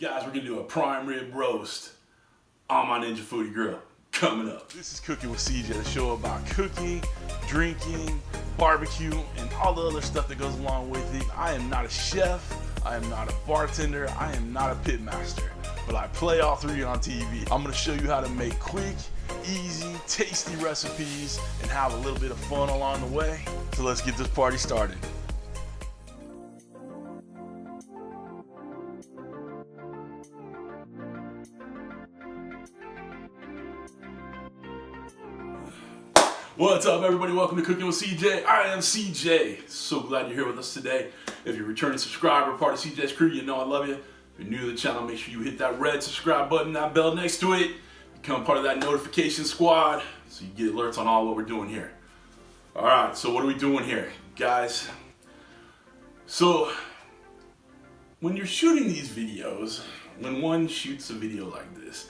Guys, we're gonna do a prime rib roast on my Ninja Foodi Grill coming up. This is Cooking with CJ, the show about cooking, drinking, barbecue, and all the other stuff that goes along with it. I am not a chef, I am not a bartender, I am not a pit master, but I play all three on TV. I'm gonna show you how to make quick, easy, tasty recipes and have a little bit of fun along the way. So let's get this party started. What's up, everybody? Welcome to Cooking with CJ. I am CJ. So glad you're here with us today. If you're a returning subscriber, part of CJ's crew, you know I love you. If you're new to the channel, make sure you hit that red subscribe button, that bell next to it. Become part of that notification squad so you get alerts on all what we're doing here. All right, so what are we doing here, guys? So when you're shooting these videos, when one shoots a video like this,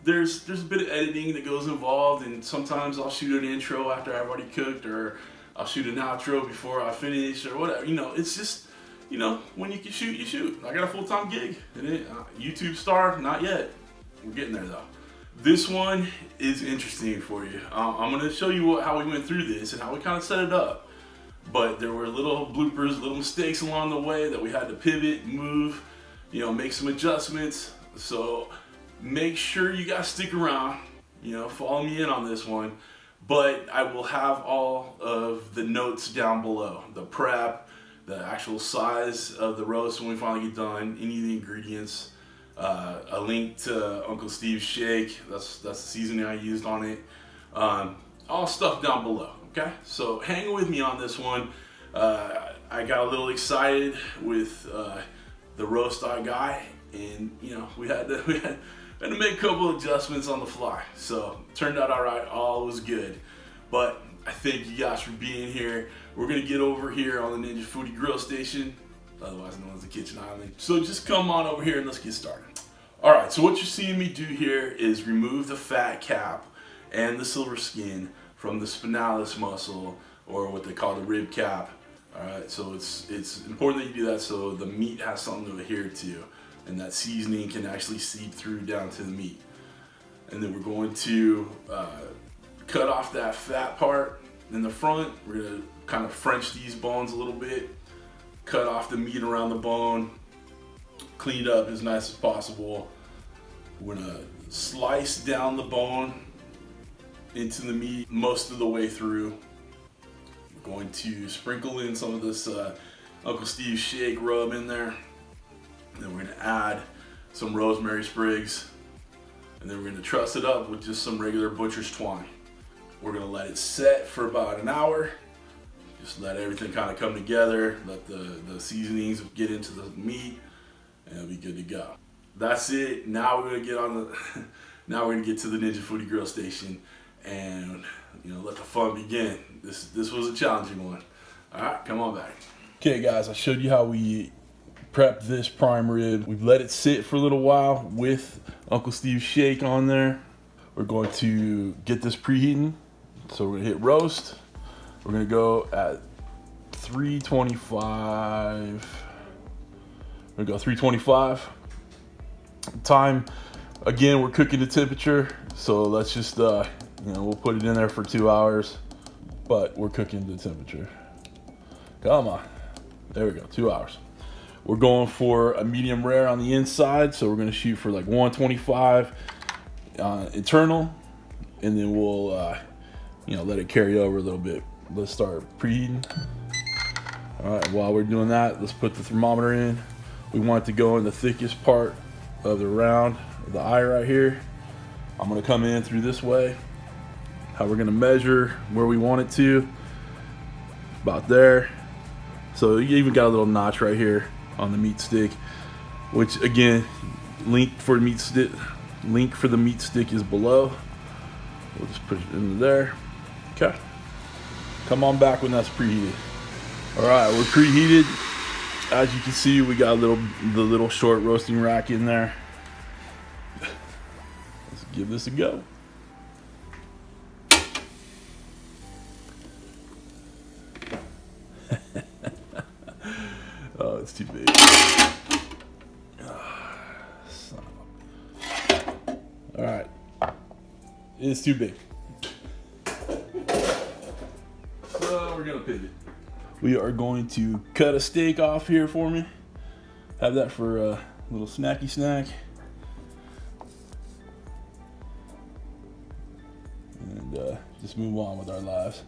there's a bit of editing that goes involved, and sometimes I'll shoot an intro after I've already cooked, or I'll shoot an outro before I finish, or whatever. You know, it's just, you know, when you can shoot, you shoot. I got a full-time gig. YouTube star, not yet. We're getting there though. This one is interesting for you. I'm gonna show you how we went through this and how we kind of set it up. But there were little bloopers, little mistakes along the way that we had to pivot, move, you know, make some adjustments. So make sure you guys stick around, you know, follow me in on this one, but I will have all of the notes down below, the prep, the actual size of the roast when we finally get done, any of the ingredients, a link to Uncle Steve's shake, that's the seasoning I used on it, all stuff down below, okay? So hang with me on this one. I got a little excited with the roast I got, and you know, we had to make a couple of adjustments on the fly. So it turned out all right, all was good. But I thank you guys for being here. We're gonna get over here on the Ninja Foodi Grill station, otherwise known as the Kitchen Island. So just come on over here and let's get started. All right, so what you're seeing me do here is remove the fat cap and the silver skin from the spinalis muscle, or what they call the rib cap. All right, so it's important that you do that so the meat has something to adhere to, and that seasoning can actually seep through down to the meat. And then we're going to cut off that fat part in the front. We're gonna kind of French these bones a little bit, cut off the meat around the bone, clean it up as nice as possible. We're gonna slice down the bone into the meat most of the way through. We're going to sprinkle in some of this Uncle Steve's shake rub in there. And then we're gonna add some rosemary sprigs, and then we're gonna truss it up with just some regular butcher's twine. We're gonna let it set for about an hour. Just let everything kind of come together, let the seasonings get into the meat, and it'll be good to go. That's it. Now we're gonna get on the now we're gonna get to the Ninja Foodi Grill station and, you know, let the fun begin. This was a challenging one. All right, come on back. Okay guys, I showed you how we prep this prime rib. We've let it sit for a little while with Uncle Steve's shake on there. We're going to get this preheating. So we're gonna hit roast. We're gonna go at 325. We're gonna go 325. Time, again, we're cooking the temperature. So let's just, you know, we'll put it in there for 2 hours, but we're cooking the temperature. Come on, there we go, 2 hours. We're going for a medium rare on the inside, so we're gonna shoot for like 125 internal, and then we'll you know, let it carry over a little bit. Let's start preheating. All right, while we're doing that, let's put the thermometer in. We want it to go in the thickest part of the round of the eye right here. I'm gonna come in through this way. How we're gonna measure where we want it to, about there. So you even got a little notch right here on the meat stick, which again, link for the meat stick is below. We'll just put it into there. Okay. Come on back when that's preheated. All right, we're preheated. As you can see, we got the little short roasting rack in there. Let's give this a go. Oh, it's too big. All right, it's too big. So we're gonna pivot. We are going to cut a steak off here for me. Have that for a little snacky snack. And just move on with our lives.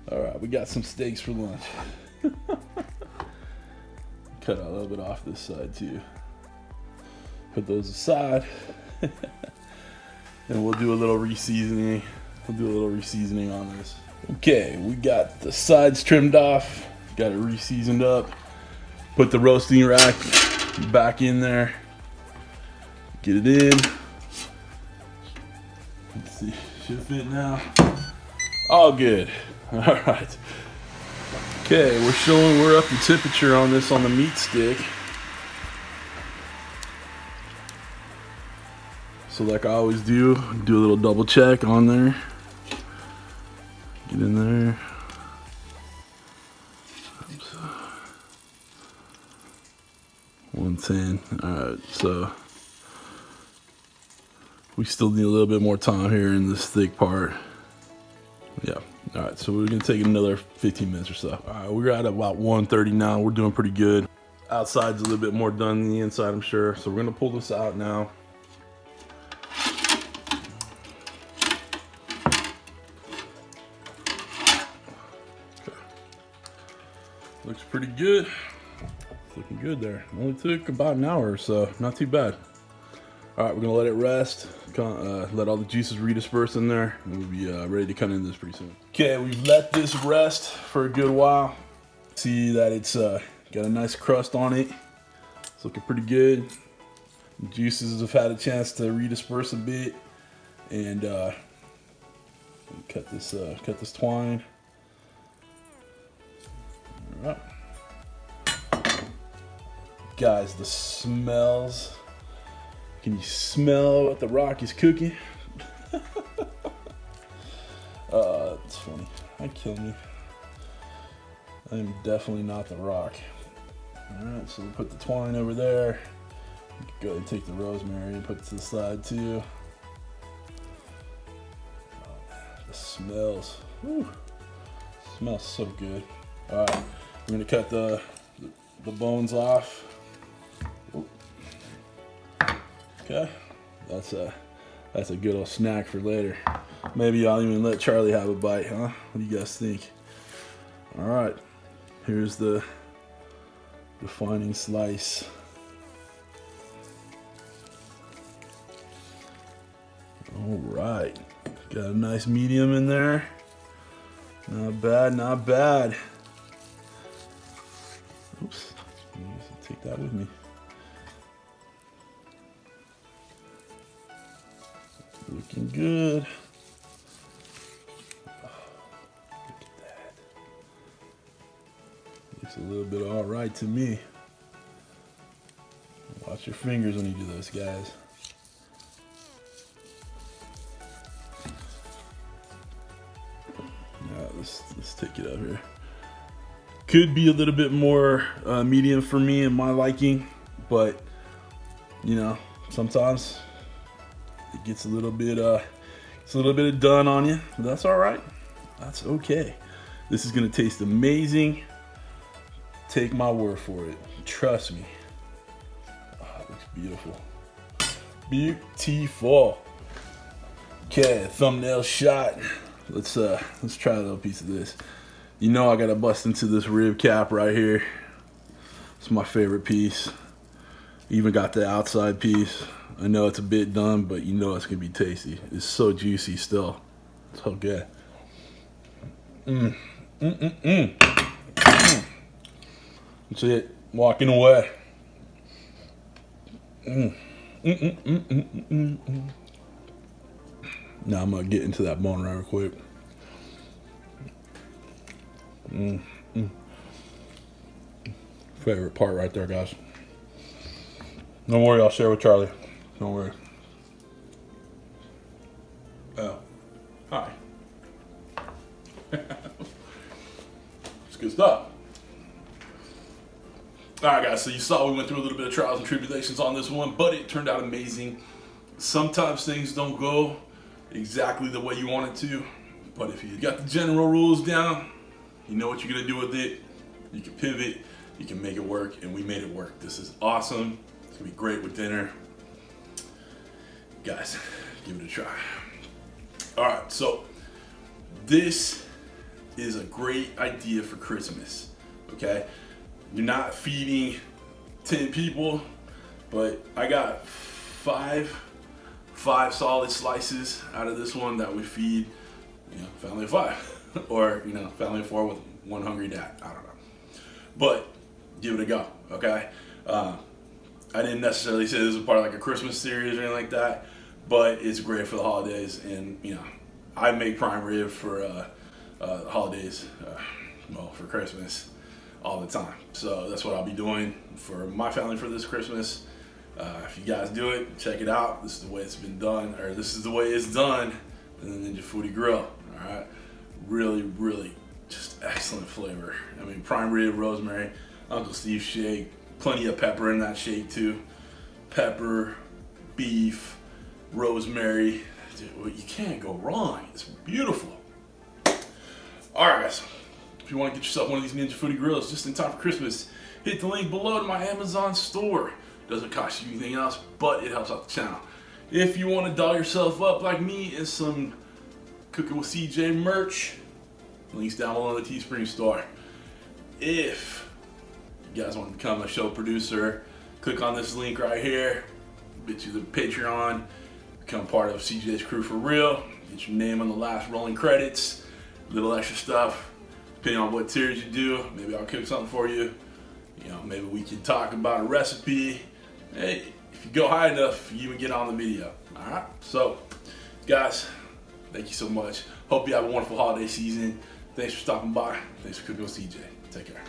All right, we got some steaks for lunch. Cut a little bit off this side too. Put those aside. And we'll do a little reseasoning. We'll do a little reseasoning on this. Okay, we got the sides trimmed off. Got it reseasoned up. Put the roasting rack back in there. Get it in. Let's see, should fit now. All good. All right. Okay, we're up to temperature on this on the meat stick. So like I always do a little double check on there. Get in there. Oops. 110. All right, so we still need a little bit more time here in this thick part. Yeah. All right, so we're gonna take another 15 minutes or so. All right, we're at about 130 now. We're doing pretty good. Outside's a little bit more done than the inside, I'm sure. So we're gonna pull this out now. Okay. Looks pretty good. It's looking good there. Only took about an hour or so, not too bad. All right, we're gonna let it rest. Let all the juices redisperse in there, and we'll be ready to cut into this pretty soon. Okay, we've let this rest for a good while. See that it's got a nice crust on it. It's looking pretty good. The juices have had a chance to redisperse a bit, and cut this twine. All right, guys, the smells. Can you smell what the rock is cooking? It's funny. That killed me. I am definitely not the rock. Alright, so we'll put the twine over there. Go ahead and take the rosemary and put it to the side too. Oh man, the smells. Whew. Smells so good. Alright, we're gonna cut the bones off. Okay, that's a good old snack for later. Maybe I'll even let Charlie have a bite, huh? What do you guys think? All right, here's the defining slice. All right, got a nice medium in there. Not bad, not bad. Oops, take that with me. Looking good. Oh, look at that. Looks a little bit all right to me. Watch your fingers when you do this, guys. Now let's take it out here. Could be a little bit more medium for me and my liking, but you know, sometimes it gets a little bit done on you. But that's all right. That's okay. This is gonna taste amazing. Take my word for it. Trust me. Oh, it looks beautiful. Beautiful. Okay, thumbnail shot. Let's try a little piece of this. You know I gotta bust into this rib cap right here. It's my favorite piece. Even got the outside piece. I know it's a bit done, but you know it's gonna be tasty. It's so juicy still. It's so good. That's it. Walking away. Now I'm gonna get into that bone right real quick. Favorite part right there, guys. Don't worry, I'll share with Charlie. Don't worry. Oh, hi. It's good stuff. All right, guys, so you saw we went through a little bit of trials and tribulations on this one, but it turned out amazing. Sometimes things don't go exactly the way you want it to, but if you got the general rules down, you know what you're gonna do with it. You can pivot, you can make it work, and we made it work. This is awesome. It's gonna be great with dinner. Guys, give it a try. All right, so this is a great idea for Christmas, okay? You're not feeding 10 people, but I got five solid slices out of this one that we feed, family of 5, or family of 4 with one hungry dad. I don't know, but give it a go, okay? I didn't necessarily say this was part of like a Christmas series or anything like that, but it's great for the holidays, and I make prime rib for holidays, for Christmas all the time. So that's what I'll be doing for my family for this Christmas. If you guys do it, check it out. This is the way it's been done, or this is the way it's done in the Ninja Foodi Grill. All right, really, really, just excellent flavor. I mean, prime rib, rosemary, Uncle Steve's shake, plenty of pepper in that shake too. Pepper, beef, rosemary. Dude, you can't go wrong. It's beautiful. All right, guys. If you want to get yourself one of these Ninja Foodi Grills just in time for Christmas, hit the link below to my Amazon store. Doesn't cost you anything else, but it helps out the channel. If you want to doll yourself up like me in some Cooking with CJ merch, links down below in the Teespring store. If you guys want to become a show producer, click on this link right here. Get you the Patreon, become part of CJ's crew for real. Get your name on the last rolling credits, little extra stuff. Depending on what tiers you do, maybe I'll cook something for you. Maybe we can talk about a recipe. Hey, if you go high enough, you even get on the video. All right. So, guys, thank you so much. Hope you have a wonderful holiday season. Thanks for stopping by. Thanks for cooking with CJ. Take care.